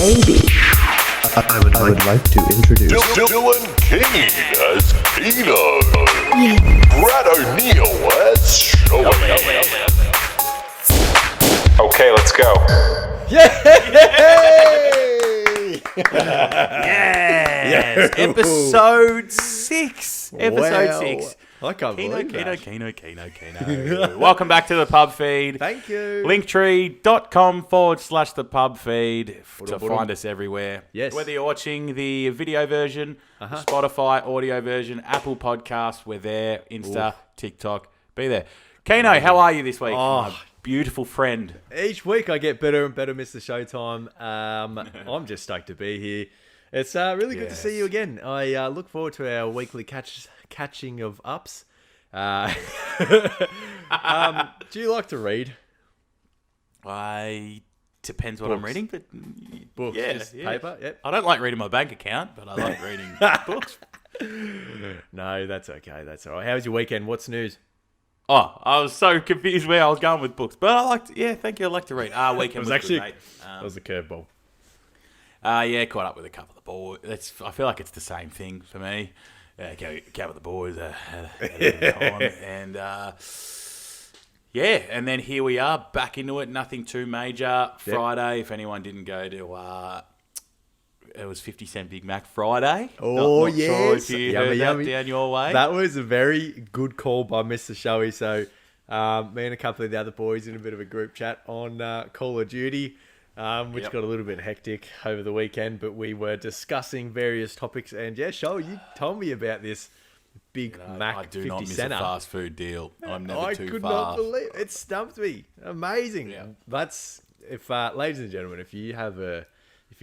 baby. I would like to introduce Dylan King as Keeno. Yeah. Brad O'Neill as Showing. Okay, let's go. Yes! Episode 6. Episode 6. I can't believe that. Keeno. Welcome back to the pub feed. Thank you. Linktree.com/the pub feed to find us everywhere. Yes. Whether you're watching the video version, Spotify audio version, Apple Podcasts, we're there. Insta, TikTok, be there. Keeno, how are you this week? My beautiful friend. Each week I get better and better, Mr. Showtime. I'm just stoked to be here. It's really good to see you again. I look forward to our weekly catching of ups. Do you like to read? Depends what I'm reading, but Books, yeah, just yeah. paper? Yep. I don't like reading my bank account, but I like reading books. No, that's okay. That's all right. How was your weekend? What's news? Oh, I was so confused where I was going with books, but I like to, thank you. I like to read. Weekend was actually good, mate. that was a curveball. Caught up with a couple of the boys. I feel like it's the same thing for me. Caught with the boys, had a good time, and and then here we are back into it. Nothing too major. Friday, if anyone didn't go to, it was 50 Cent Big Mac Friday. Oh, not sure if yes. you Yummy, heard yummy. that down your way. That was a very good call by Mr. Showy. So, me and a couple of the other boys in a bit of a group chat on Call of Duty, which got a little bit hectic over the weekend, but we were discussing various topics. And Showy, you told me about this Big Mac I do 50 not miss center. a fast food deal. I'm never I too could far. not believe it. Stumped me. Amazing. Yeah. That's ladies and gentlemen, if you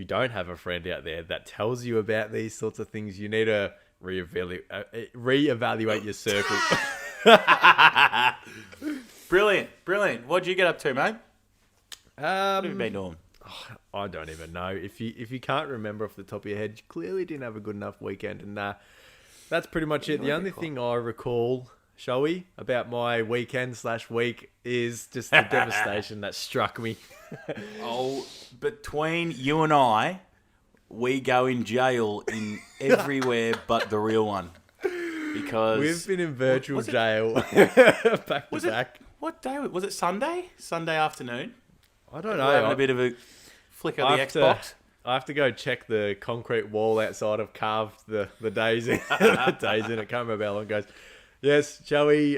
don't have a friend out there that tells you about these sorts of things, you need to reevaluate your circle. Brilliant. What'd you get up to, mate? What have you Um, been doing? I don't even know. If you can't remember off the top of your head, you clearly didn't have a good enough weekend, and that's pretty much it. The only thing I recall, Showy, about my weekend/week is just the devastation that struck me. Between you and I, we go in jail in everywhere but the real one. Because We've been in virtual jail back to back. What day was it? Sunday? Sunday afternoon? I don't We're know. having a bit of a flick of the Xbox. I have to go check the concrete wall outside. I've carved the days in. The days in it. Can't remember how long it goes. Yes, Joey,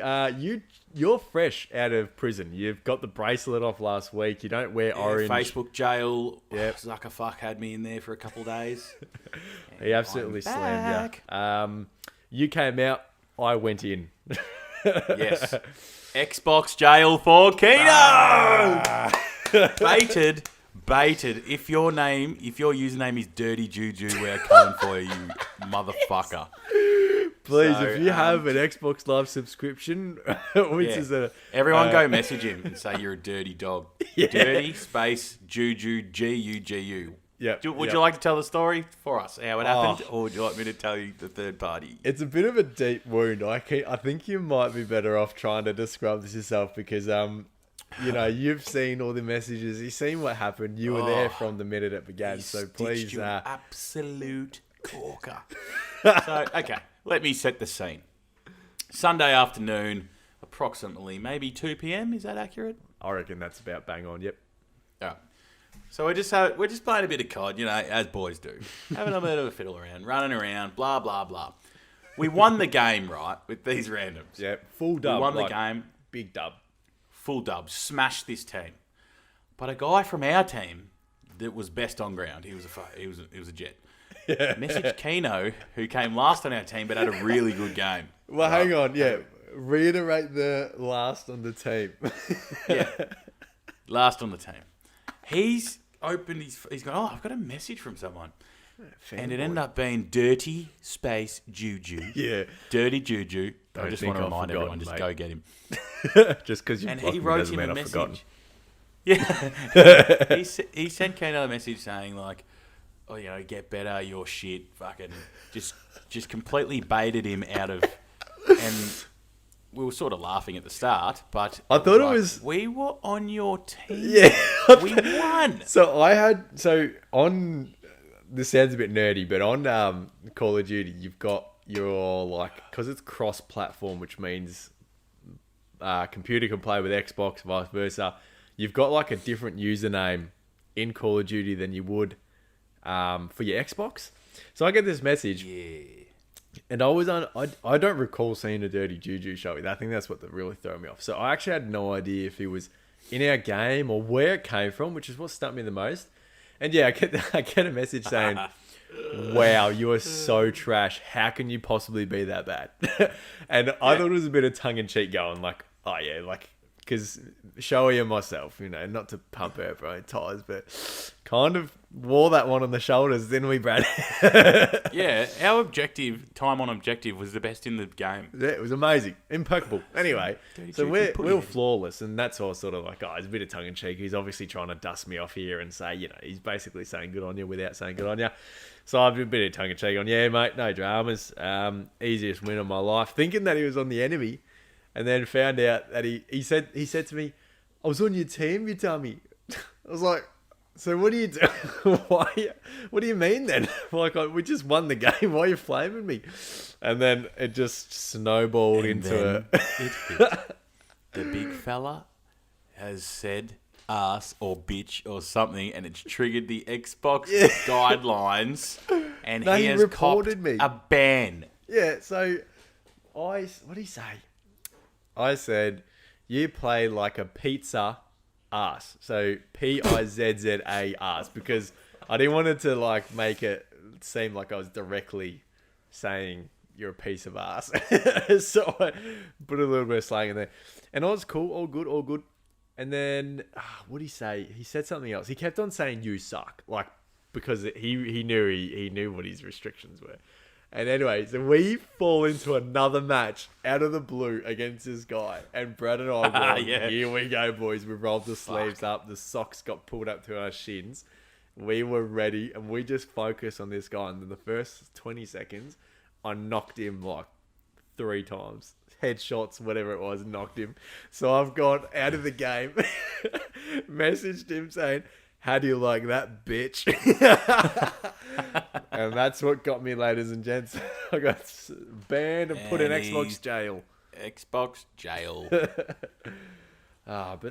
you're fresh out of prison. You've got the bracelet off last week. You don't wear orange. Facebook jail. Yep. Zuckerfuck had me in there for a couple of days. He absolutely I'm slammed back. you. You came out. I went in. Yes. Xbox jail for Keeno! Baited. If your username is Dirty Juju, we're coming for you, motherfucker. Please, So, if you have an Xbox Live subscription, which is Everyone go message him and say you're a dirty dog. Yeah. Dirty space Juju Gugu. Yep, Would yep. you like to tell the story for us, how it happened, or would you like me to tell you the third party? It's a bit of a deep wound. I think you might be better off trying to describe this yourself because you've seen all the messages. You've seen what happened. You were there from the minute it began. So please, you absolute corker. So okay, let me set the scene. Sunday afternoon, approximately maybe 2 p.m. Is that accurate? I reckon that's about bang on. Yep. Yeah. So we're just playing a bit of COD, as boys do, having a bit of a fiddle around, running around, blah blah blah. We won the game, right, with these randoms. Yep. Full dub. We won the game, Big dub. full dub, smashed this team. But a guy from our team that was best on ground, he was a jet. Messaged Keeno, who came last on our team, but had a really good game. Well, hang on. Yeah. Reiterate the last on the team. Last on the team. He's opened he's gone, I've got a message from someone. And it ended up being Dirty Space Juju. Yeah. Dirty Juju. I just want to I've remind everyone, forgotten, just mate. go get him. Just because you And blocked he me wrote doesn't him mean a I've forgotten. message. Yeah. he sent Keeno a message saying like, get better, you're shit. Fucking just completely baited him out of. And we were sort of laughing at the start, but I thought it was... we were on your team. Yeah. We won. So on... This sounds a bit nerdy, but on Call of Duty, you've got your, like... Because it's cross-platform, which means computer can play with Xbox, vice versa. You've got, like, a different username in Call of Duty than you would for your Xbox. So I get this message. Yeah. And I don't recall seeing a Dirty Juju show. I think that's what really threw me off. So I actually had no idea if he was in our game or where it came from, which is what stumped me the most. And yeah, I get a message saying, "Wow, you are so trash. How can you possibly be that bad?" And I thought it was a bit of tongue in cheek, going like, "Oh yeah, like." Because Shoei and myself, not to pump our own tires, but kind of wore that one on the shoulders, didn't we, Brad? Yeah, our time on objective was the best in the game. Yeah, it was amazing. Impeccable. Anyway, so we're flawless, and that's all sort of like, it's a bit of tongue-in-cheek. He's obviously trying to dust me off here and say, he's basically saying good on you without saying good on you. So I've been a bit of tongue-in-cheek on, yeah, mate, no dramas. Easiest win of my life. Thinking that he was on the enemy. And then found out that he said to me, "I was on your team, you dummy." I was like, "So what do you do? Why? What do you mean then? Like we just won the game. Why are you flaming me?" And then it just snowballed into it hit. The big fella has said ass or bitch or something, and it's triggered the Xbox guidelines, and he has reported me a ban. Yeah. So what did he say? I said, "You play like a pizza ass." So Pizza ass, because I didn't want it to like make it seem like I was directly saying you're a piece of ass. So I put a little bit of slang in there. And I was cool, all good. And then, what did he say? He said something else. He kept on saying you suck, like because he knew what his restrictions were. And anyway, so we fall into another match out of the blue against this guy. And Brad and I were Here we go, boys. We rolled the sleeves up. The socks got pulled up to our shins. We were ready. And we just focused on this guy. And then the first 20 seconds, I knocked him like 3 times. Headshots, whatever it was, knocked him. So I've gone out of the game, messaged him saying, "How do you like that, bitch?" And that's what got me, ladies and gents. I got banned and put in Xbox jail. Xbox jail. But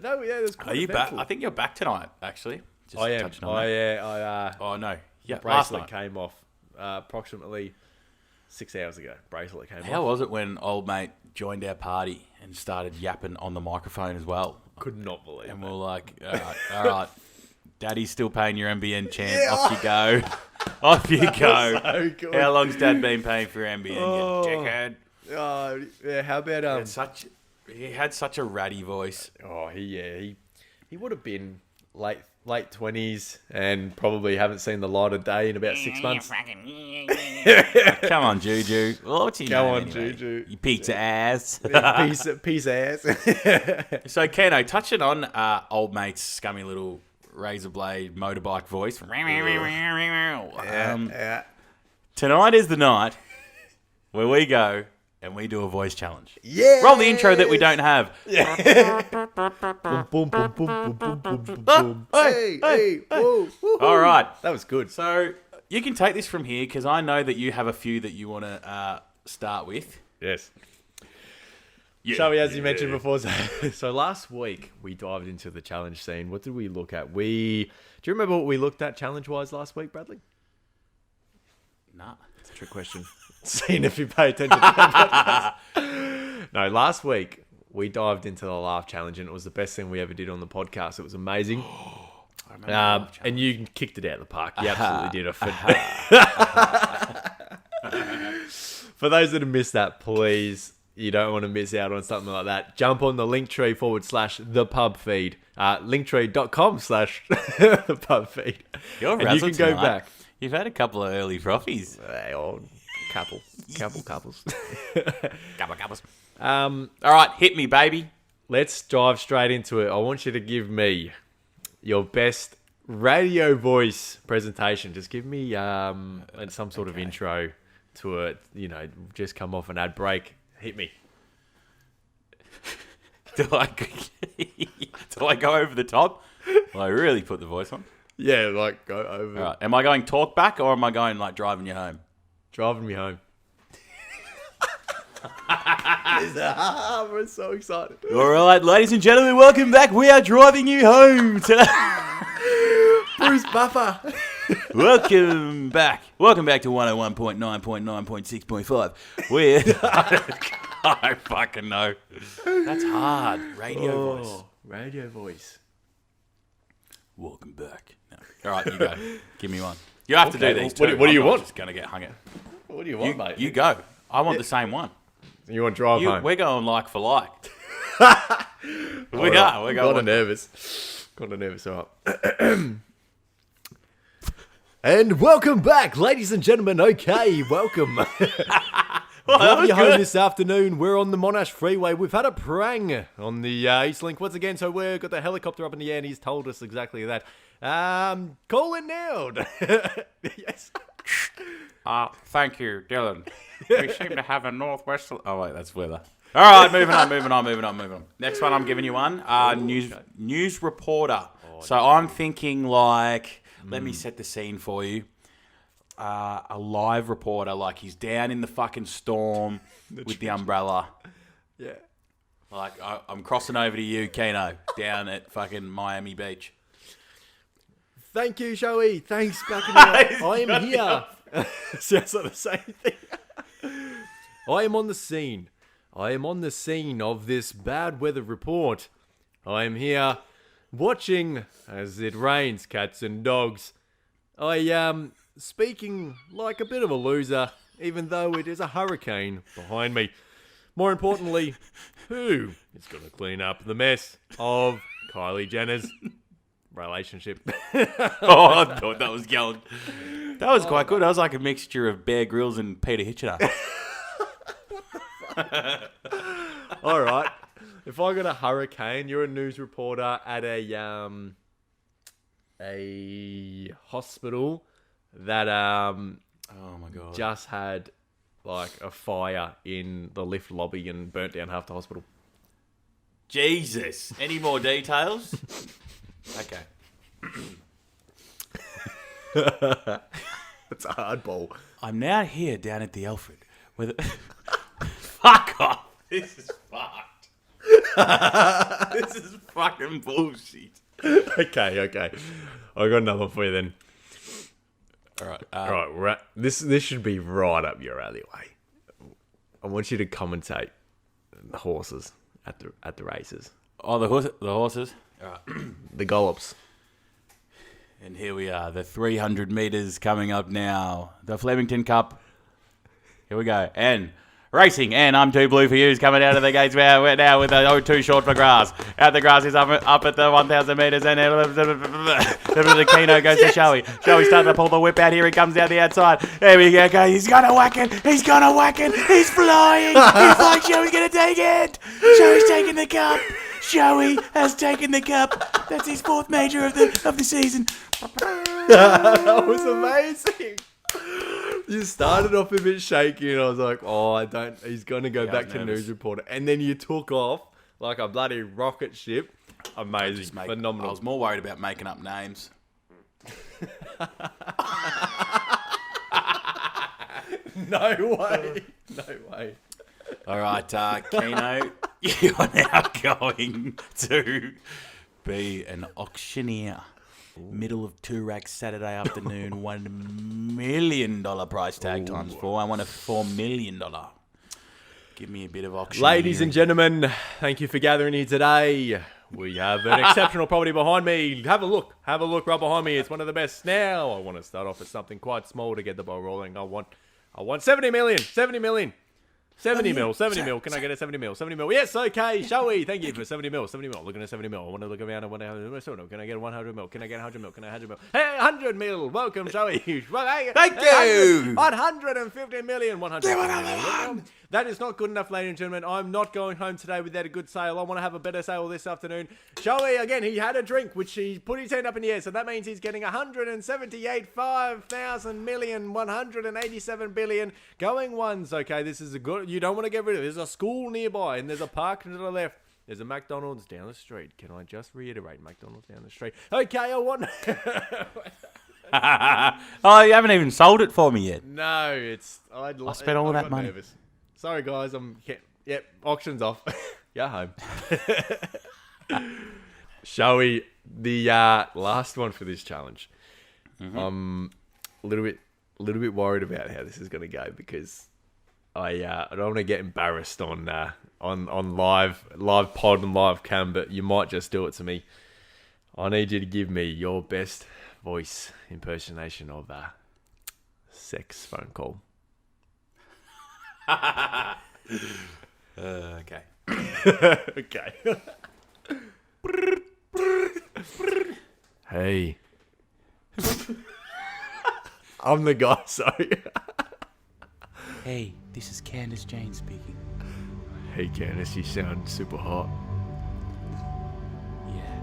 no, yeah, there's quite Are you back? I think you're back tonight, actually. Just I am. Oh, no. Yeah, bracelet came off approximately 6 hours ago. Bracelet came off. How was it when old mate joined our party and started yapping on the microphone as well? Could not believe it. And we're like, all right. Daddy's still paying your NBN champ. Yeah. Off you go. Off you go. So good. How long's Dad been paying for your NBN? Oh. You dickhead. Oh, yeah. How about He had such a ratty voice. Oh, he would have been late 20s and probably haven't seen the light of day in about 6 months. Come on, Juju. What's your name anyway? Juju. You pizza ass. Piece ass. So, Keeno, touching on old mate's scummy little razor blade motorbike voice. Tonight is the night where we go and we do a voice challenge. Yeah. Roll the intro that we don't have. Yeah. Boom, boom, boom, boom, boom, boom, boom, boom. Hey, whoa, all right. That was good. So you can take this from here because I know that you have a few that you want to start with. Yes. Yeah, shall we, as you mentioned before, so last week we dived into the challenge scene. What did we look at? Do you remember what we looked at challenge-wise last week, Bradley? Nah. It's a trick question. Seeing if you pay attention to that. No, last week we dived into the laugh challenge and it was the best thing we ever did on the podcast. It was amazing. I remember and you kicked it out of the park. You absolutely did. For those that have missed that, please... You don't want to miss out on something like that. Jump on the Linktree /thepubfeed. Linktree.com/thepubfeed. You're and you can go back. You've had a couple of early proffies. Couples. Couples. All right, hit me, baby. Let's dive straight into it. I want you to give me your best radio voice presentation. Just give me some sort of intro to it. Just come off an ad break. Hit me. Do I go over the top? Well, I really put the voice on. Yeah, like go over. All right. Am I going talk back or am I going like driving you home? Driving me home. We're so excited. All right, ladies and gentlemen, welcome back. We are driving you home today. Bruce Buffer. Welcome back. Welcome back to 101.9.9.6.5. We're... I fucking know. That's hard. Radio voice. Radio voice. Welcome back. No. All right, you go. Give me one. You have to do these two. What do you want? I'm just going to get hung out. What do you want, mate? You go. I want the same one. You want to drive home? We're going like for like. We're going. Got nervous. All right. And welcome back, ladies and gentlemen. Okay, welcome. Driving you home this afternoon. We're on the Monash Freeway. We've had a prang on the East Link once again, so we've got the helicopter up in the air, and he's told us exactly that. Call it nailed. Yes. Thank you, Dylan. We seem to have a northwest... Oh, wait, that's weather. All right, moving on. Next one, I'm giving you one. News reporter. So I'm thinking like... Let me set the scene for you. A live reporter, like he's down in the fucking storm with the umbrella. Yeah. Like, I'm crossing over to you, Keeno, down at fucking Miami Beach. Thank you, Joey. Thanks, back in the I am here. Sounds like the same thing. I am on the scene. I am on the scene of this bad weather report. I am here watching as it rains cats and dogs. I am speaking like a bit of a loser, even though it is a hurricane behind me. More importantly, who is going to clean up the mess of Kylie Jenner's relationship? Oh, I thought that was going. That was quite good. That was like a mixture of Bear Grylls and Peter Hitchener. All right. If I got a hurricane, you're a news reporter at a hospital that oh my god, just had like a fire in the lift lobby and burnt down half the hospital. Jesus. Any more details? Okay. It's a hard ball. I'm now here down at the Alfred. Fuck off. This is fucked. This is fucking bullshit. Okay. I got another one for you then. All right. This should be right up your alleyway. I want you to commentate the horses at the races. Oh, the horses. All right. The Gollops. And here we are, the 300 meters coming up now. The Flemington Cup. Here we go. And racing. And I'm too blue for you. Coming out of the gates. We're now with the too short for grass. Out the grass is up at the 1,000 meters. And the Keeno goes to Showy. Showy starting to pull the whip out. Here he comes down the outside. There we go. He's going to whack it. He's flying. He's like, Showy's going to take it. Showy's taking the cup. Showy has taken the cup. That's his fourth major of the season. That was amazing. You started off a bit shaky, and I was like, he's going to go back to news reporter. And then you took off like a bloody rocket ship. Amazing. Phenomenal. I was more worried about making up names. No way. All right, Keeno, you are now going to be an auctioneer. Middle of Toorak Saturday afternoon, $1 million price tag times 4. I want a $4 million. Give me a bit of auction. Ladies and gentlemen, thank you for gathering here today. We have an exceptional property behind me. Have a look right behind me. It's one of the best. Now, I want to start off with something quite small to get the ball rolling. I want 70 million. 70 mil. Can I get a 70 mil? 70 mil. Yes, okay. Shall we? Thank you for 70 mil. 70 mil. Looking at 70 mil. I want to look around. Can I get 100 mil? Can I get 100 mil? Can I 100 mil? Hey, 100 mil. Welcome, shall we? Thank you. 150 million. 100 million. That is not good enough, ladies and gentlemen. I'm not going home today without a good sale. I want to have a better sale this afternoon. Shall we? Again, he had a drink, which he put his hand up in the air. So that means he's getting 178,500,000,000,187 billion going ones. Okay, this is a good. you don't want to get rid of it. There's a school nearby, and there's a park to the left. There's a McDonald's down the street. Can I just reiterate, McDonald's down the street? Okay, I want... Oh, you haven't even sold it for me yet. No, it's... I spent all that money. Nervous. Sorry, guys. Yep, auction's off. Go home. Shall we... The last one for this challenge. Mm-hmm. I'm a little bit worried about how this is going to go because I don't want to get embarrassed on live pod and live cam, but you might just do it to me. I need you to give me your best voice impersonation of a sex phone call. Okay. Okay. Hey. I'm the guy, sorry. Hey, this is Candace Jane speaking. Hey, Candace, you sound super hot. Yeah.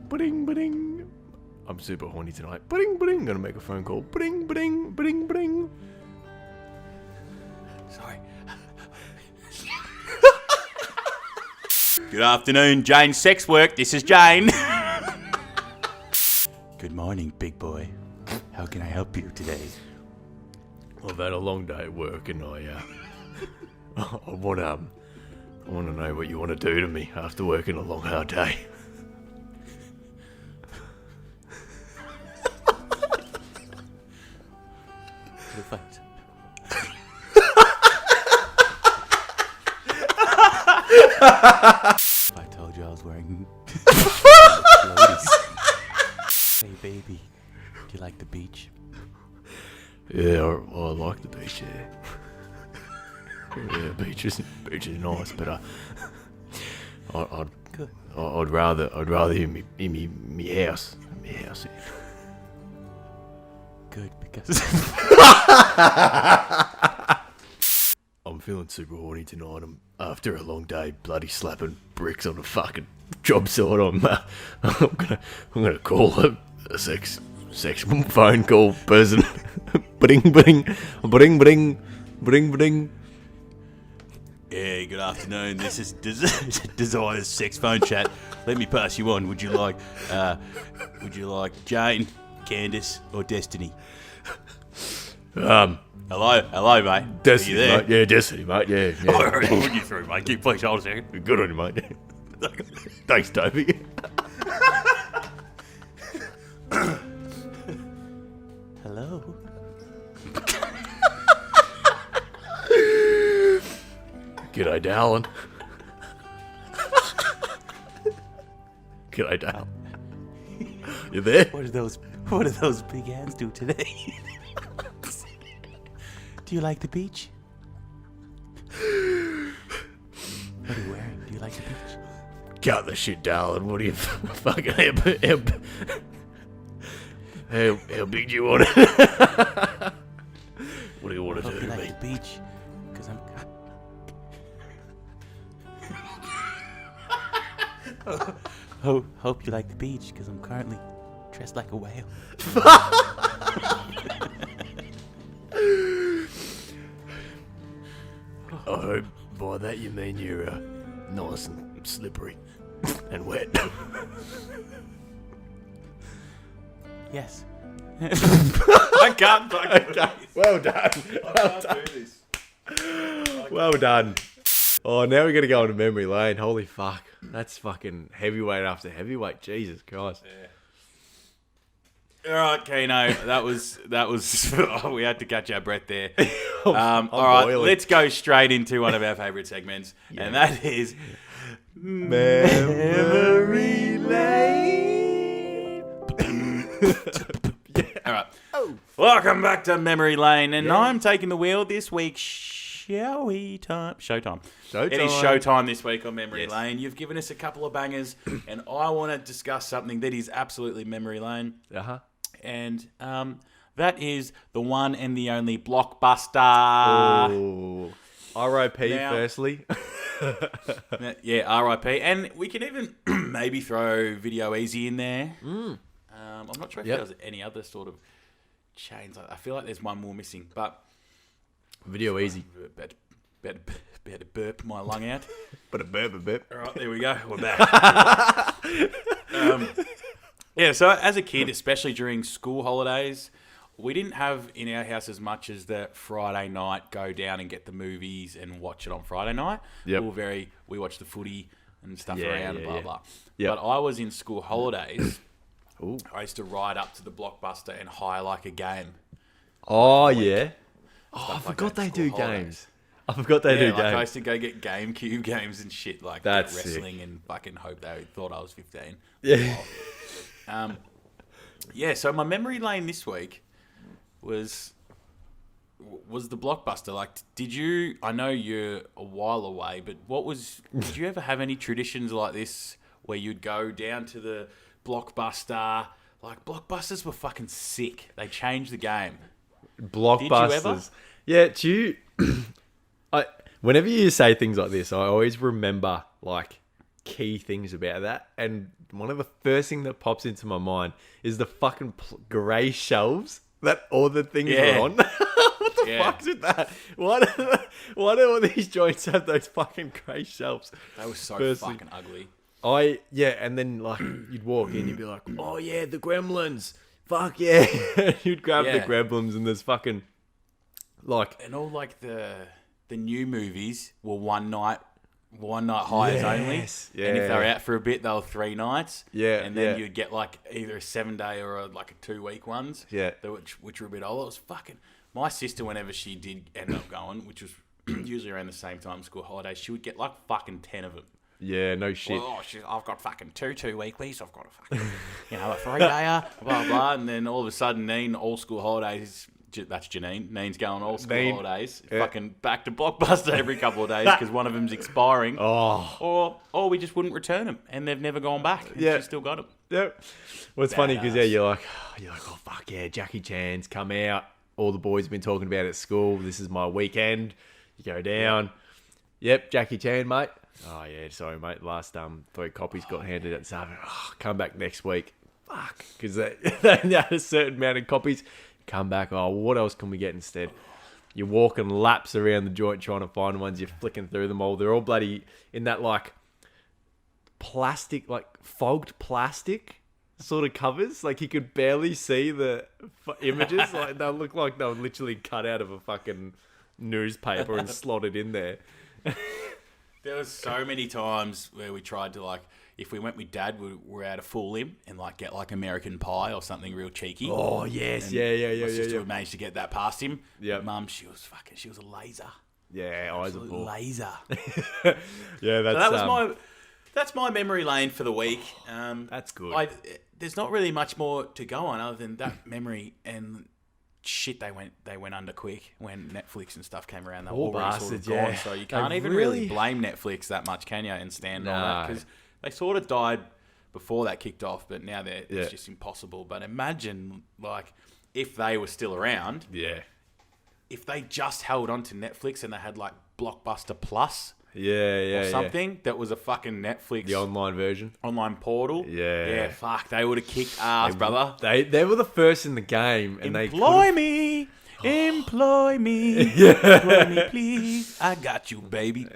Ba-ding, ba-ding. I'm super horny tonight. Ba-ding, ba-ding. Gonna make a phone call. Ba-ding, ba-ding, ba-ding, ba-ding. Sorry. Good afternoon, Jane Sex Work. This is Jane. Good morning, big boy. How can I help you today? I've had a long day at work, and I want to know what you want to do to me after working a long, hard day. Perfect. I told you I was wearing clothes. Hey, baby, do you like the beach? Yeah, I like the beach. Yeah, beach is nice, but I'd rather in me house. Good, because I'm feeling super horny tonight. I'm after a long day, bloody slapping bricks on a fucking job site. I'm gonna call a sex phone call person. Bring. yeah, good afternoon. This is Desire's sex phone chat. Let me pass you on. Would you like Jane, Candace, or Destiny? Hello, mate. Destiny, Are you there? mate. Yeah, Destiny, mate. Yeah. I'll put you through, mate. Keep please hold a second. Good on you, mate. Thanks, Toby. Hello. G'day, darling. G'day, darling. You there? What do those big hands do today? Do you like the beach? What are you wearing? Do you like the beach? Cut the shit, darling. What do you fucking how big do you want it? What do you want to do Hope to you me? like the beach, because I'm. Hope you like the beach, because I'm currently dressed like a whale. I hope by that you mean you're nice and slippery and wet. Yes. I can't Well done. Well done. Oh, now we're going to go into memory lane. Holy fuck. That's fucking heavyweight after heavyweight. Jesus Christ. All right, Keeno. That was. We had to catch our breath there. I'm all right, boiling. let's go straight into one of our favourite segments, and that is Memory Lane. All right. Welcome back to Memory Lane, and I'm taking the wheel this week. Showtime. It is showtime this week on Memory Lane. You've given us a couple of bangers, and I want to discuss something that is absolutely Memory Lane. Uh-huh. And that is the one and the only Blockbuster. Oh. R.I.P. Now- firstly. Yeah, R.I.P. And we can even maybe throw Video Easy in there. I'm not sure if there was any other sort of chains. I feel like there's one more missing, but Video easy. better burp my lung out. But a burp. All right, there we go. We're back. Yeah, so as a kid, especially during school holidays, we didn't have in our house as much as the Friday night go down and get the movies and watch it on Friday night. Yep. We watched the footy and stuff Yeah, around, yeah, blah, yeah. blah. Yep. But I was in school holidays. Ooh. I used to ride up to the Blockbuster and hire like a game. Oh, yeah. Oh, I Stuff like forgot that, they school do holidays. games. I forgot they do Like I games. used to go get GameCube games and shit, like That's get sick. wrestling and fucking hope they thought I was 15. Yeah. Yeah, so my memory lane this week was the Blockbuster. Like, did you? I know you're a while away, but did you ever have any traditions like this where you'd go down to the Blockbuster? Like, Blockbusters were fucking sick. They changed the game. Blockbusters. Did you ever? Yeah, do you... whenever you say things like this, I always remember, like, key things about that. And one of the first thing that pops into my mind is the fucking grey shelves that all the things Yeah. were on. What the fuck's with that? Why do all these joints have those fucking grey shelves? They were so Firstly, fucking ugly. and then, like, you'd walk in, you'd be like, oh, yeah, the Gremlins. Fuck, yeah. You'd grab the Yeah. Gremlins and there's fucking, like... And all like the new movies were one night hires only. Yes, And if they were yeah. out for a bit, they were 3 nights. Yeah, And then yeah. you'd get like either a 7-day or a 2-week ones. Yeah. Which were a bit old. It was fucking. My sister, whenever she did end up going, which was usually around the same time school holidays, she would get like fucking 10 of them. Yeah, no shit. Oh, I've got fucking two weeklies. I've got a fucking, a 3-dayer, blah, blah. And then all of a sudden, Neen, all school holidays, that's Janine. Neen's going all school Neen. holidays. Yeah. Fucking back to Blockbuster every couple of days because one of them's expiring. Oh, Or we just wouldn't return them and they've never gone back. And Yeah. She still got them. yep. Well, it's funny because Badass. you're like, oh fuck yeah, Jackie Chan's come out. All the boys have been talking about it at school. This is my weekend. You go down. Yep, Jackie Chan, mate. Oh yeah, sorry, mate. Last 3 copies got handed at Savage. Oh, come back next week. Fuck, because they had a certain amount of copies. Come back. Oh, what else can we get instead? You're walking laps around the joint trying to find ones. You're flicking through them all. They're all bloody in that like plastic, like fogged plastic sort of covers. Like you could barely see the images. Like they look like they were literally cut out of a fucking newspaper and slotted in there. There was so many times where we tried to like, if we went with Dad, we were out to fool him and like get like American Pie or something real cheeky. Oh yes, And yeah. My sister would manage to get that past him. Yep. Mum, she was a laser. Yeah, eyes of bull. Laser. Yeah, that's So that was that's my memory lane for the week. That's good. There's not really much more to go on other than that memory and shit. They went under quick when Netflix and stuff came around. They were Poor already sort of bastards, gone, yeah. so you They can't even really really- blame Netflix that much, can you? And stand on that No. because they sort of died before that kicked off, but now Yeah. it's just impossible. But imagine like if they were still around, Yeah. if they just held on to Netflix and they had like Blockbuster Plus. Yeah. Or something that was a fucking Netflix The online version. online portal. Yeah. Yeah, fuck. They would have kicked ass, brother. They were the first in the game, and Employ me. Employ me. Employ me, please. I got you, baby.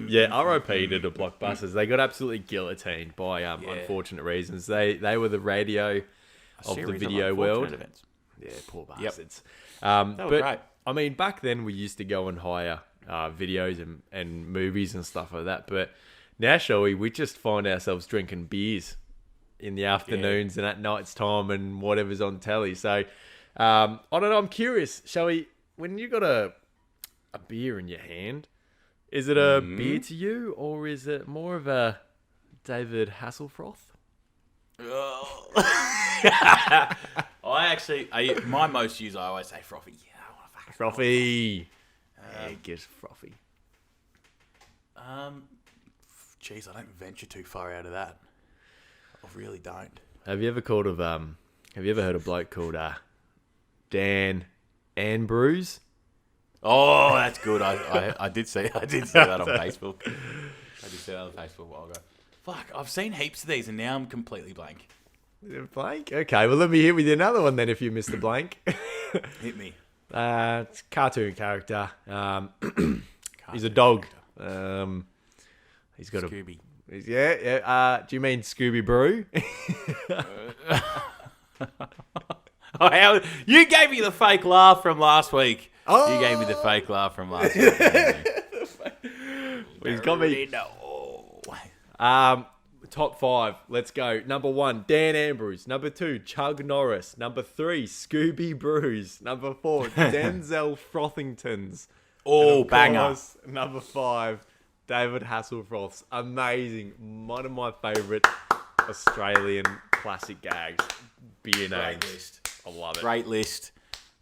yeah. R.I.P. to the Blockbusters. They got absolutely guillotined by unfortunate reasons. They were the radio of the Series video unfortunate world. events. Yeah, poor Yep. bastards. were But great. I mean, back then we used to go and hire videos and movies and stuff like that. But now, shall we just find ourselves drinking beers in the afternoons and at night's time and whatever's on telly. So I don't know. I'm curious. Shall we? When you got a beer in your hand, is it a beer to you or is it more of a David Hasselfroth? My most used, I always say frothy. Yeah, I want to fucking Frothy. Yeah, it gets frothy. Jeez, I don't venture too far out of that. I really don't. Have you ever heard a bloke called Dan Anbrews? Oh, that's good. I did see that on Facebook. I did see that on Facebook a while ago. Fuck, I've seen heaps of these and now I'm completely blank. Blank? Okay, well let me hit with you another one then if you missed the blank. Hit me. It's a cartoon character. He's a dog. He's got Scooby. Yeah. Do you mean Scooby Brew? Oh, you gave me the fake laugh from last week. Oh. You gave me the fake laugh from last week. He's got me. Top 5. Let's go. Number 1, Dan Ambrose. Number 2, Chug Norris. Number 3, Scooby Brews. Number 4, Denzel Frothingtons. Oh, banger. Number 5, David Hasselhoff's amazing, one of my favourite Australian classic gags. Beer names. Great list. I love it. Great list.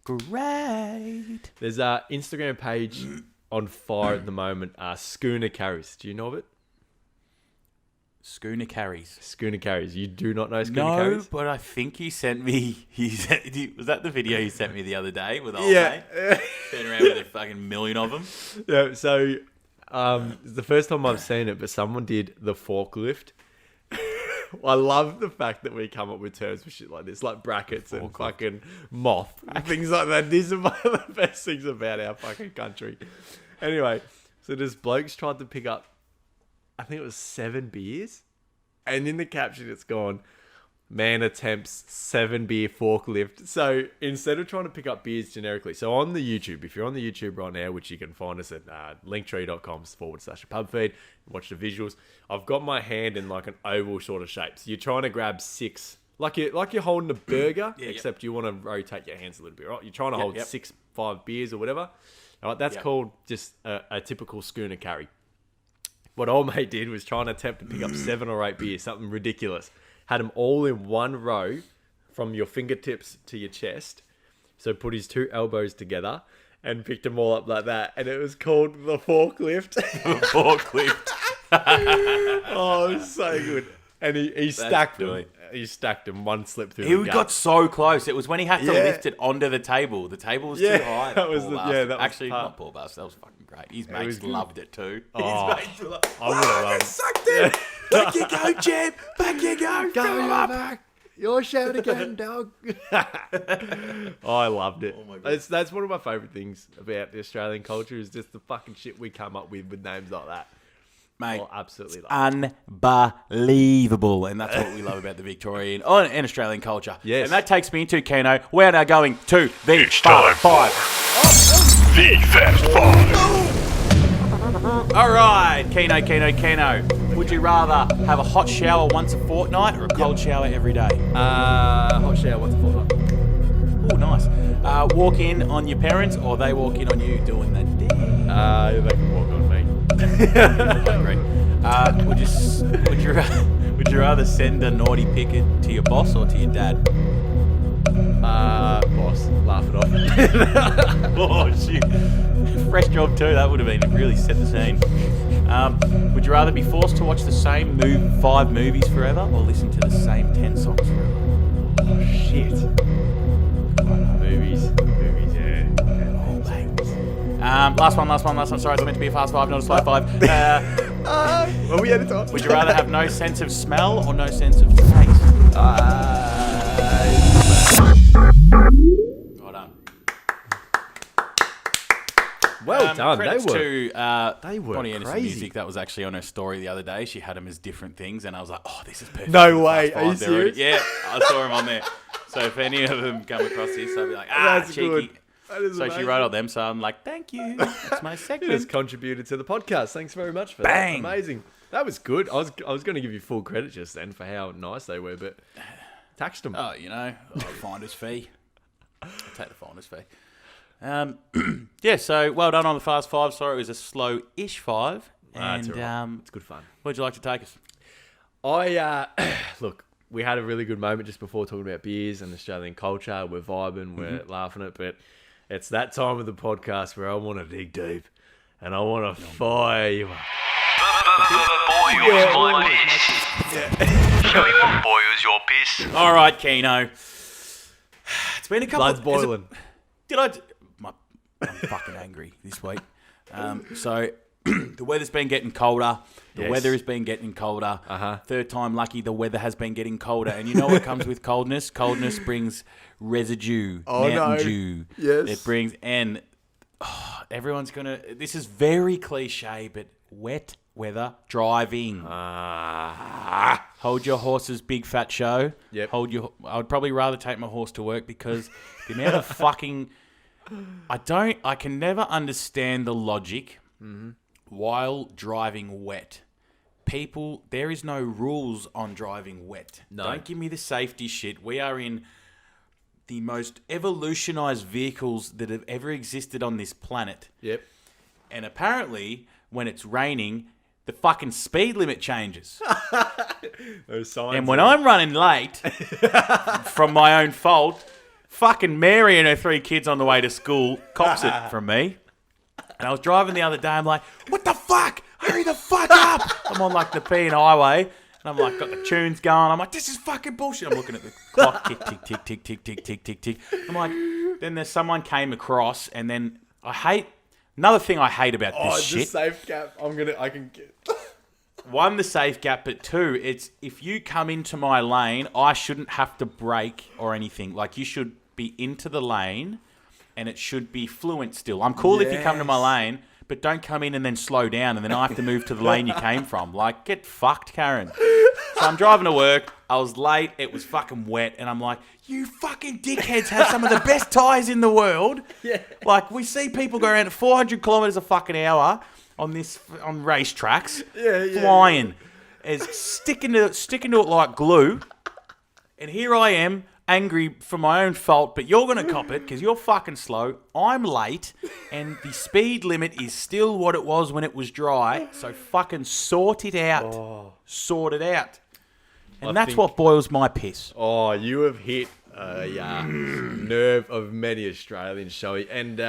Great. There's an Instagram page on fire at the moment. Schooner Carries. Do you know of it? Schooner Carries. Schooner Carries. You do not know Schooner Carries? No, but I think you sent me... was that the video you sent me the other day with old mate? Turning around with a fucking million of them. Yeah, so it's the first time I've seen it, but someone did the forklift. I love the fact that we come up with terms for shit like this, like brackets and fucking moth and things like that. These are one of the best things about our fucking country. Anyway, so this bloke's tried to pick up, I think it was 7 beers. And in the caption, it's gone, man attempts 7 beer forklift. So instead of trying to pick up beers generically, so on the YouTube, if you're on the YouTube right now, which you can find us at linktree.com/pub feed, watch the visuals. I've got my hand in like an oval sort of shape. So you're trying to grab 6, like you're holding a burger, except you want to rotate your hands a little bit, right? You're trying to hold 5 beers or whatever. All right, that's called just a typical schooner carry. What old mate did was try and attempt to pick up 7 or 8 beers, something ridiculous. Had them all in one row from your fingertips to your chest. So put his 2 elbows together and picked them all up like that. And it was called the forklift. The forklift. Oh, it was so good. And he stacked them. He stacked them. One slipped through the gap. He got so close. It was when he had to lift it onto the table. The table was too high. That was actually not Paul Bastard. That was fucking great. His mates loved it too. Oh, His mates were like, I would have loved it. Sucked it. Back you go, champ. Back you go. Go up. Back. You're shouting again, dog. I loved it. Oh my God. That's one of my favourite things about the Australian culture is just the fucking shit we come up with names like that. Mate, absolutely love it. Unbelievable. And that's what we love about the Victorian and Australian culture. Yes. And that takes me into Keeno. We're now going to the Fast 5. The Fast 5. All right, Keeno. Would you rather have a hot shower once a fortnight or a cold shower every day? Hot shower once a fortnight. Oh, nice. Walk in on your parents or they walk in on you doing the dance? They can walk on me. I agree. Would you rather send a naughty pic to your boss or to your dad? Boss, laugh it off. Oh shit! Fresh job too. That would have been really set the scene. Would you rather be forced to watch the same 5 movies forever or listen to the same 10 songs forever? Oh shit! Movies, yeah. Oh, mate. Last one. Sorry, it's meant to be a fast 5, not a slow 5. Are we out of time? Would you rather have no sense of smell or no sense of taste? Well done. Well done. Credits They were Bonnie Anderson crazy. Music. That was actually on her story the other day. She had them as different things, and I was like, "Oh, this is perfect." No way. Are you serious? Yeah, I saw them on there. So if any of them come across this, I'll be like, That's cheeky. good. That is So amazing. she wrote on them, so I'm like, thank you. That's my It has segment. contributed to the podcast. Thanks very much for Bang. that. Amazing. That was good. I was going to give you full credit just then for how nice they were, but taxed them. Oh, finder's fee. I'll take the finder's fee. Yeah, so well done on the Fast 5. Sorry, it was a slow-ish 5. That's And all right. It's good fun. where'd you like to take us? Look, we had a really good moment just before talking about beers and Australian culture. We're vibing, we're laughing at it, but it's that time of the podcast where I want to dig deep and I want to fire you up. Boy, my piss. Show you what, boy, was your piss. All right, Keeno. It's been a couple Blood's boiling. I'm fucking angry this week. So The weather's been getting colder. The Yes. weather has been getting colder. Uh-huh. Third time lucky, the weather has been getting colder. And you know what comes with coldness? Coldness brings residue, mountain dew. Yes. It brings, and everyone's going to, this is very cliche, but wet weather driving. Hold your horse's big fat show. Yep. I would probably rather take my horse to work because the amount of fucking, I can never understand the logic while driving wet. People, there is no rules on driving wet. No. Don't give me the safety shit. We are in the most evolutionized vehicles that have ever existed on this planet. Yep. And apparently, when it's raining, the fucking speed limit changes. Those signs. And when I'm running late from my own fault, fucking Mary and her 3 kids on the way to school cops it from me. And I was driving the other day, I'm like, what the fuck? Hurry the fuck up! I'm on like the P&I highway, and I'm like, got the tunes going. I'm like, this is fucking bullshit. I'm looking at the clock, tick, tick, tick, tick, tick, tick, tick, tick, tick. I'm like, then there's someone came across, and then another thing I hate about this shit. The safe gap. I can get. One, the safe gap, but 2, it's if you come into my lane, I shouldn't have to brake or anything. Like, you should be into the lane, and it should be fluent still. I'm cool if you come to my lane, but don't come in and then slow down, and then I have to move to the lane you came from. Like, get fucked, Karen. So I'm driving to work. I was late. It was fucking wet, and I'm like, you fucking dickheads have some of the best tyres in the world. Yeah. Like, we see people go around at 400 kilometres a fucking hour on racetracks, flying, as sticking to it like glue. And here I am, angry for my own fault, but you're going to cop it because you're fucking slow. I'm late, and the speed limit is still what it was when it was dry. So fucking sort it out. Sort it out. And that's what boils my piss. Oh, you have hit a nerve of many Australians, Showy. And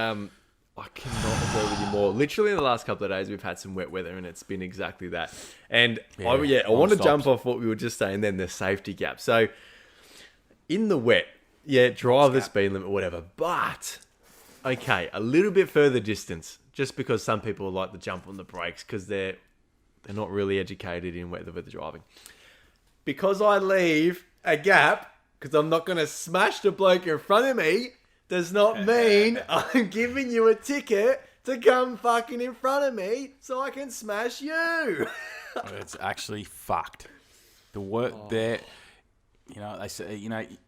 I cannot agree with you more. Literally in the last couple of days, we've had some wet weather, and it's been exactly that. And I want to jump off what we were just saying then, the safety gap. So in the wet, drive the speed limit or whatever. But, okay, a little bit further distance, just because some people like to jump on the brakes because they're not really educated in wet weather driving. Because I leave a gap, because I'm not going to smash the bloke in front of me, does not mean I'm giving you a ticket to come fucking in front of me so I can smash you. It's actually fucked. The work there, they say,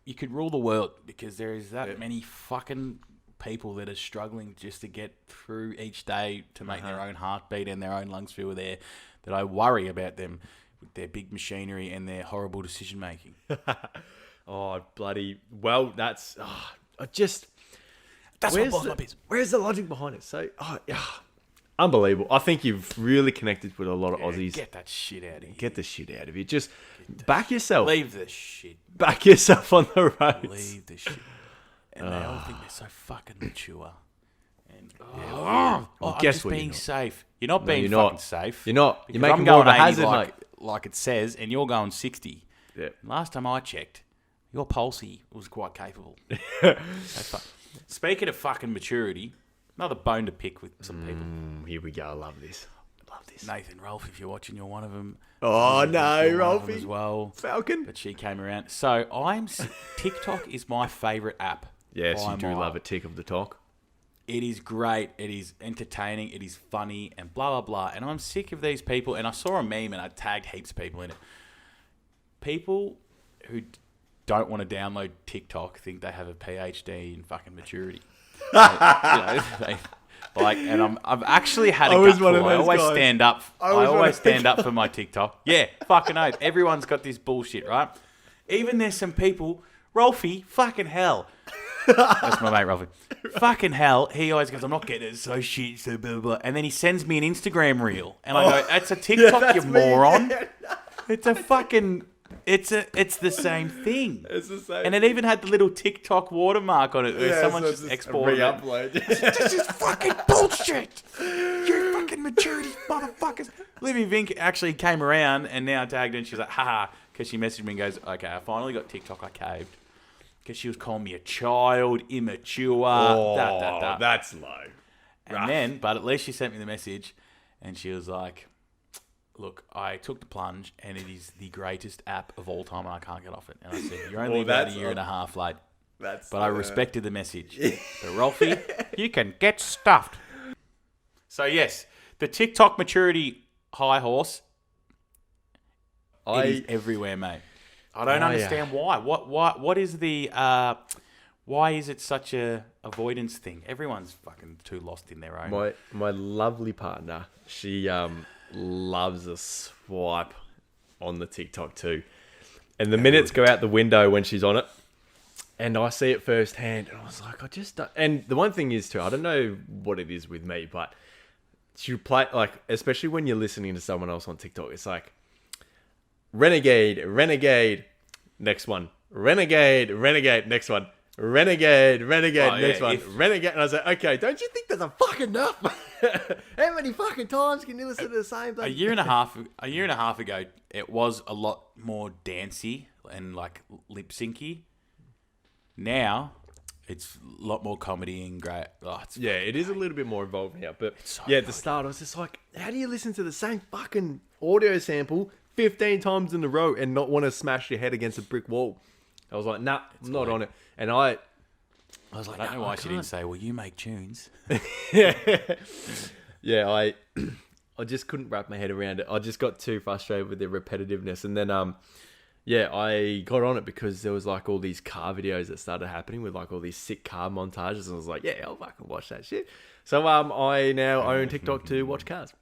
you could rule the world because there is that many fucking people that are struggling just to get through each day to make their own heartbeat and their own lungs feel there, that I worry about them with their big machinery and their horrible decision making. That's what boils my piss. Where's the logic behind it? So, unbelievable. I think you've really connected with a lot of Aussies. Get that shit out of here. Get the shit out of here. Just back yourself. Leave the shit. Back yourself on the roads. Leave the shit. And they all think they're so fucking mature. And I'm just being safe. You're not being fucking safe. You're not. Because You're making I'm more going of a 80 hazard, mate. like it says, and you're going 60. Yeah. Last time I checked, your Pulsey was quite capable. Speaking of fucking maturity, another bone to pick with some people. Here we go. I love this. Nathan, Rolf, if you're watching, you're one of them. Oh, no, You're one of them Rolfie. as well. Falcon. But she came around. So TikTok is my favourite app. Yes, by you do a mile. love a tick of the talk. It is great. It is entertaining. It is funny and blah, blah, blah. And I'm sick of these people. And I saw a meme and I tagged heaps of people in it. People who don't want to download TikTok think they have a PhD in fucking maturity. I've actually had a gutful. I always stand up. I always stand up for my TikTok. Yeah, fucking oath. Everyone's got this bullshit, right? Even there's some people, Rolfie, fucking hell. That's my mate, Rolfie. Fucking hell. He always goes, I'm not getting it, so shit, so blah, blah, blah. And then he sends me an Instagram reel. And I go, that's a TikTok, you moron. It's a fucking... It's the same thing. It's the same. And it even had the little TikTok watermark on it where someone just exported re-upload. This is fucking bullshit. You fucking maturity motherfuckers. Livy Vink actually came around and now tagged her and she's like, haha, because she messaged me and goes, okay, I finally got TikTok, I caved. Because she was calling me a child, immature, That's low. And then, but at least she sent me the message and she was like, look, I took the plunge, and it is the greatest app of all time, and I can't get off it. And I said, you're only about a year and a half late. But I respected the message. But Rolfie, you can get stuffed. So yes, the TikTok maturity high horse is everywhere, mate. I don't understand why. What is the why is it such a avoidance thing? Everyone's fucking too lost in their own. My lovely partner, she loves a swipe on the TikTok too. And the minutes go out the window when she's on it. And I see it firsthand, and I was like, I just don't... And the one thing is, too, I don't know what it is with me, but you play, like, especially when you're listening to someone else on TikTok, it's like, renegade, next one. Renegade, next one. Renegade, next one. Renegade. And I was like, okay, don't you think there's a fucking enough? How many fucking times can you listen to the same thing? A year and a half ago, it was a lot more dancey and, like, lip-syncy. Now, it's a lot more comedy and great. Oh, it is a little bit more involved now. But so at the start, I was just like, how do you listen to the same fucking audio sample 15 times in a row and not want to smash your head against a brick wall? I was like, nah, I'm not on it. And I was like, I don't know why she didn't say, well, you make tunes. I just couldn't wrap my head around it. I just got too frustrated with the repetitiveness. And then, I got on it because there was like all these car videos that started happening with like all these sick car montages. And I was like, yeah, I'll fucking watch that shit. So I now own TikTok to watch cars.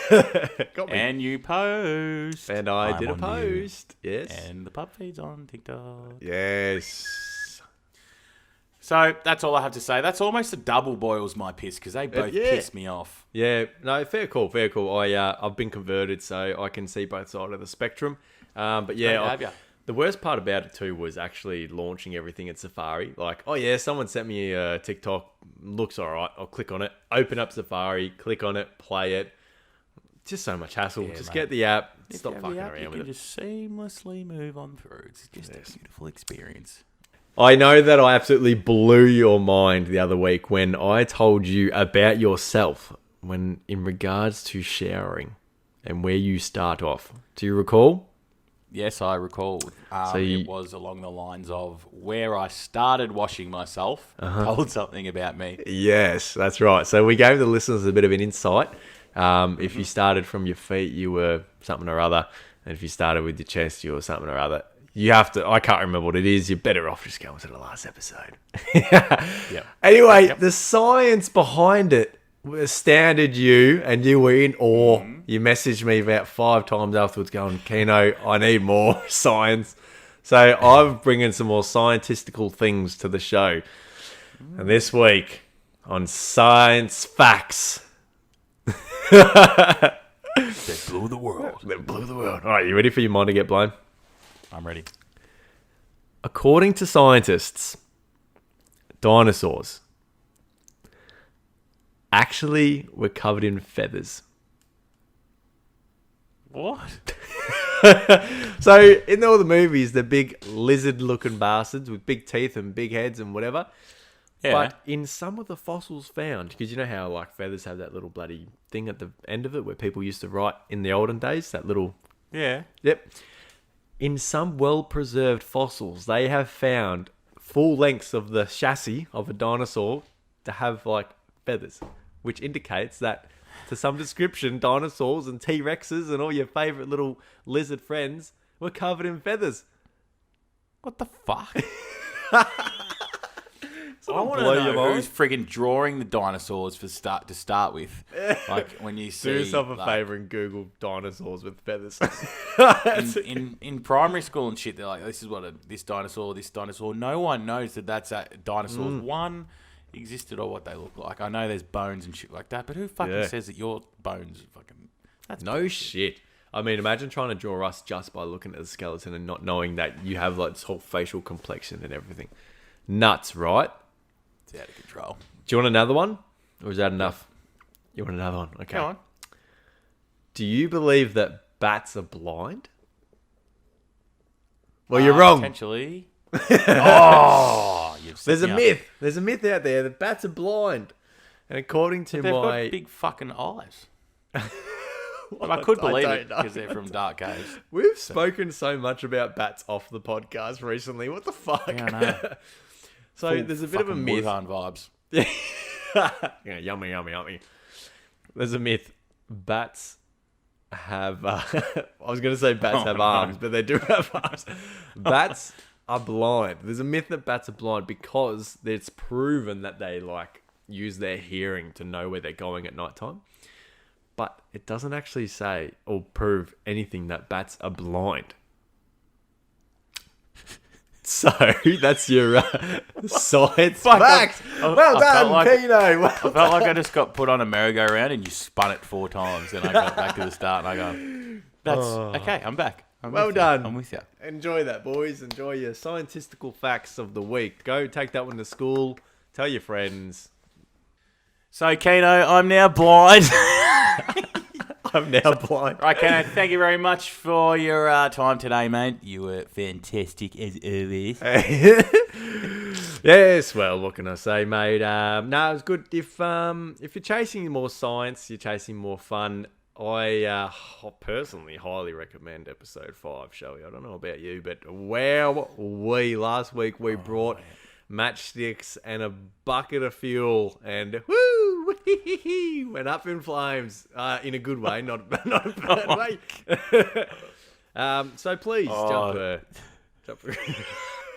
Got me. And you post. And I did a post. Yes. And the pub feed's on TikTok. Yes. So that's all I have to say. That's almost a double boils my piss because they both piss me off. Yeah. No, fair call. I've been converted so I can see both sides of the spectrum. But yeah, the worst part about it too was actually launching everything in Safari. Like, oh yeah, someone sent me a TikTok, looks all right. I'll click on it, open up Safari, click on it, play it. Just so much hassle. Just get the app, stop fucking around with it. You can just seamlessly move on through. It's just a beautiful experience. I know that I absolutely blew your mind the other week when I told you about yourself when in regards to showering and where you start off. Do you recall? Yes, I recall. It was along the lines of where I started washing myself. Told something about me. Yes, that's right. So we gave the listeners a bit of an insight. If you started from your feet, you were something or other. And if you started with your chest, you were something or other. You have to... I can't remember what it is. You're better off just going to the last episode. Anyway, the science behind it astounded you, and you were in awe. You messaged me about 5 times afterwards going, Keeno, I need more science. So I'm bringing some more scientistical things to the show. And this week on Science Facts... That blew the world. All right, you ready for your mind to get blown? I'm ready. According to scientists, dinosaurs actually were covered in feathers. What? So, in all the movies, the big lizard-looking bastards with big teeth and big heads and whatever. Yeah. But in some of the fossils found, because you know how like feathers have that little bloody thing at the end of it where people used to write in the olden days, that little... Yeah. Yep. In some well-preserved fossils, they have found full lengths of the chassis of a dinosaur to have like feathers, which indicates that to some description, dinosaurs and T-Rexes and all your favourite little lizard friends were covered in feathers. What the fuck? I want to know who's friggin' drawing the dinosaurs to start with. Like when you see... Do yourself a favour and Google dinosaurs with feathers. in primary school and shit, they're like, this is what this dinosaur. No one knows that that's dinosaurs. One existed or what they look like. I know there's bones and shit like that, but who fucking says that your bones fucking... That's no bullshit. Shit. I mean, imagine trying to draw us just by looking at the skeleton and not knowing that you have like this whole facial complexion and everything. Nuts, right? It's out of control. Do you want another one? Or is that enough? You want another one? Okay. Go on. Do you believe that bats are blind? Well, you're wrong. Potentially. There's a myth. There's a myth out there that bats are blind. And according to they've got big fucking eyes. But I could believe don't it know. because they're from dark caves. We've spoken so much about bats off the podcast recently. What the fuck? Yeah, I know. So there's a bit of a Fucking myth. Wuhan vibes. Yeah, yummy, yummy, yummy. There's a myth. Bats have... I was going to say bats have arms, but they do have arms. Bats are blind. There's a myth that bats are blind because it's proven that they use their hearing to know where they're going at nighttime. But it doesn't actually say or prove anything that bats are blind. So that's your science facts. Well done, Keeno. I felt like I just got put on a merry-go-round and you spun it 4 times. And I got back to the start and I go, that's okay, I'm back. Well done. I'm with you. Enjoy that, boys. Enjoy your scientistical facts of the week. Go take that one to school. Tell your friends. So, Keeno, I'm now blind. I'm now blind. Right, Keeno, thank you very much for your time today, mate. You were fantastic as always. Yes, well, what can I say, mate? No, it was good. If you're chasing more science, you're chasing more fun, I personally highly recommend episode 5, Shelly. I don't know about you, but wow, last week we brought matchsticks and a bucket of fuel and woo, went up in flames in a good way, not a bad way. So please jump.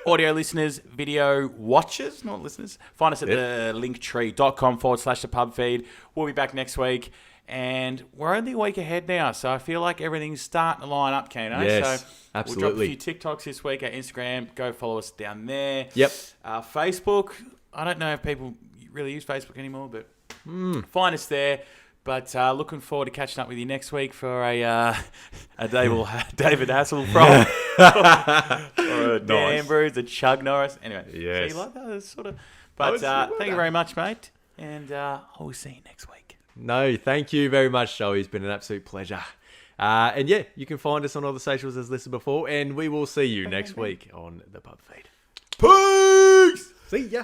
Audio listeners, video watchers, not listeners, find us at the linktree.com/the pub feed. We'll be back next week. And we're only a week ahead now, so I feel like everything's starting to line up, Keeno. Yes, so absolutely. We'll drop a few TikToks this week, our Instagram. Go follow us down there. Yep. Facebook, I don't know if people really use Facebook anymore, but find us there. But looking forward to catching up with you next week for a David Hassel from or a Dan Ambrose, a Chug Norris. Anyway, yes. so you like that? It's sort of. But thank you very much, mate. And I will see you next week. No, thank you very much, Joey. It's been an absolute pleasure. And yeah, you can find us on all the socials as listed before, and we will see you next week on the pub feed. Peace! See ya!